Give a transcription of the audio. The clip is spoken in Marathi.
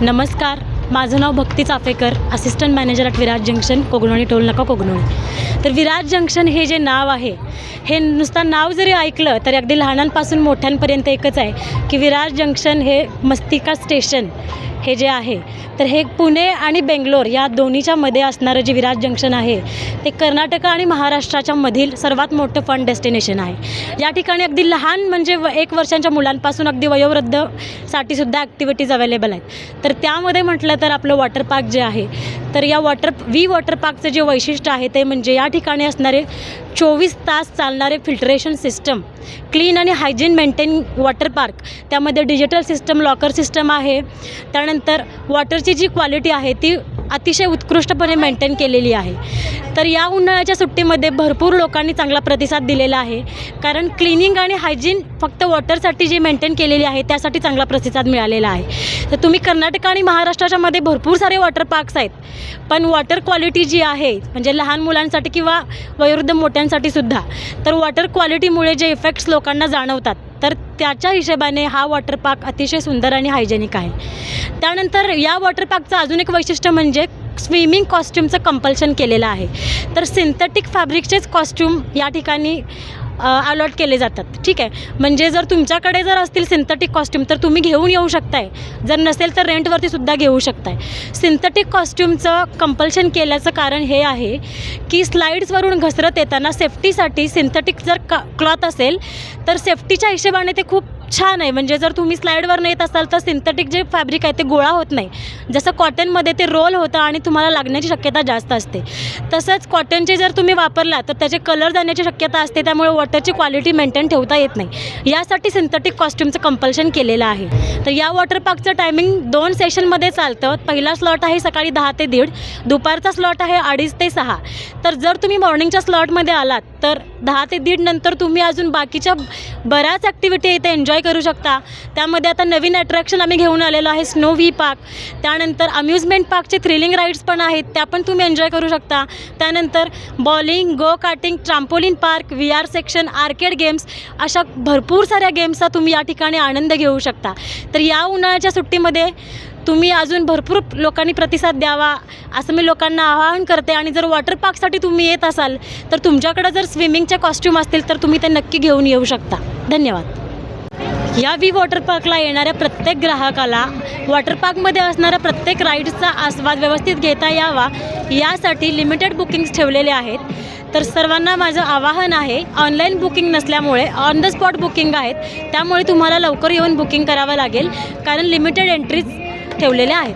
नमस्कार, माझं नाव Bhakti Chaphekar, assistant manager at Viraj junction, Kognoli toll नाका कोगनोळी. तर विराज जंक्शन हे जे नाव आहे, हे नुसतं नाव जरी ऐकलं तरी अगदी लहानांपासून मोठ्यांपर्यंत एकच आहे की विराज जंक्शन हे मस्तिका स्टेशन हे जे आहे, तर हे पुणे आणि बेंगलोर या दोन्हीच्या मध्ये असणारं जे विराज जंक्शन आहे ते कर्नाटक आणि महाराष्ट्राच्या मधील सर्वात मोठं फन डेस्टिनेशन आहे. या ठिकाणी अगदी लहान म्हणजे 1 वर्षांच्या मुलांपासून अगदी वयोवृद्धसाठी सुद्धा ॲक्टिव्हिटीज अवेलेबल आहेत. तर त्यामध्ये म्हटलं तर आपलं वॉटर पार्क जे आहे, तर या वॉटर पार्कचं जे वैशिष्ट्य आहे ते म्हणजे या ठिकाणी असणारे 24 तास चालणारे फिल्ट्रेशन सिस्टम, क्लीन आणि हायजीन मेंटेन वॉटर पार्क, त्यामध्ये डिजिटल सिस्टम, लॉकर सिस्टम आहे. त्यानंतर वॉटरची जी क्वालिटी आहे ती अतिशय उत्कृष्टपणे मेंटेन केलेली आहे. तर या उन्हाळ्याच्या सुट्टीमध्ये भरपूर लोकांनी चांगला प्रतिसाद दिलेला आहे, कारण क्लिनिंग आणि हायजीन फक्त वॉटरसाठी जी मेंटेन केलेली आहे त्यासाठी चांगला प्रतिसाद मिळालेला आहे. तर तुम्ही कर्नाटक आणि महाराष्ट्राच्या मध्ये भरपूर सारे वॉटर पार्क्स आहेत, पण वॉटर क्वालिटी जी आहे म्हणजे लहान मुलांसाठी किंवा वयोवृद्ध मोठ्यांसाठी सुद्धा, तर वॉटर क्वालिटीमुळे जे इफेक्ट्स लोकांना जाणवतात तर त्याच्या हिशोबाने हा वॉटर पार्क अतिशय सुंदर आणि हायजेनिक आहे. त्यानंतर या वॉटर पार्कचं अजून एक वैशिष्ट्य म्हणजे स्विमिंग कॉस्ट्यूमचं कंपल्शन केलेलं आहे. तर सिंथेटिक फॅब्रिकचेच कॉस्ट्यूम या ठिकाणी अलॉट केले जातात. ठीक आहे, म्हणजे जर तुमच्याकडे जर असतील सिंथेटिक कॉस्ट्यूम तर तुम्ही घेऊन येऊ शकताय, जर नसेल तर रेंटवरती सुद्धा घेऊ शकताय. सिंथेटिक कॉस्ट्यूमचं कंपल्शन केल्याचं कारण हे आहे की स्लाईड्सवरून घसरत येताना सेफ्टीसाठी सिंथेटिक जर क्लॉथ असेल तर सेफ्टीच्या हिशोबाने ते खूप छान आहे. म्हणजे जर तुम्ही स्लाईडवर नेत असाल तर सिंथेटिक जे फॅब्रिक आहे ते गोळा होत नाही, जसं कॉटनमध्ये ते रोल होतं आणि तुम्हाला लागण्याची शक्यता जास्त असते. तसंच कॉटनचे जर तुम्ही वापरला तर त्याचे कलर जाण्याची शक्यता असते, त्यामुळे वॉटरची क्वालिटी मेंटेन ठेवता येत नाही. यासाठी सिंथेटिक कॉस्ट्यूमचं कंपल्शन केलेलं आहे. तर या वॉटर पार्कचं टायमिंग 2 सेशनमध्ये चालतं. पहिला स्लॉट आहे सकाळी 10 ते 1:30, दुपारचा स्लॉट आहे 2:30 ते 6. तर जर तुम्ही मॉर्निंगच्या स्लॉटमध्ये आलात तर 10 ते 1:30 नंतर तुम्ही अजून बाकीच्या बऱ्याच ॲक्टिव्हिटी इथे एन्जॉय करू शकता. त्यामध्ये आता नवीन अट्रॅक्शन आम्ही घेऊन आलेलो आहे, स्नो व्ही पार्क. त्यानंतर अम्युजमेंट पार्कचे थ्रिलिंग राईड्स पण आहेत, त्या पण तुम्ही एन्जॉय करू शकता. त्यानंतर bowling, go karting, trampoline park, VR section, arcade games, अशा भरपूर साऱ्या गेम्सचा तुम्ही या ठिकाणी आनंद घेऊ शकता. तर या उन्हाळ्याच्या सुट्टीमध्ये तुम्ही अजून भरपूर लोकांनी प्रतिसाद द्यावा असं मी लोकांना आवाहन करते. आणि जर वॉटर पार्कसाठी तुम्ही येत असाल तर तुमच्याकडे जर स्विमिंगचे कॉस्ट्यूम असतील तर तुम्ही ते नक्की घेऊन येऊ शकता. धन्यवाद. या वॉटर पार्कला येणाऱ्या प्रत्येक ग्राहकाला वॉटर पार्कमध्ये असणाऱ्या प्रत्येक राईड्सचा आस्वाद व्यवस्थित घेता यावा यासाठी लिमिटेड बुकिंग्स ठेवलेले आहेत. तर सर्वांना माझं आवाहन आहे, ऑनलाईन बुकिंग नसल्यामुळे ऑन द स्पॉट बुकिंग आहेत, त्यामुळे तुम्हाला लवकर येऊन बुकिंग करावं लागेल, कारण लिमिटेड एंट्रीज ठेवलेल्या आहेत.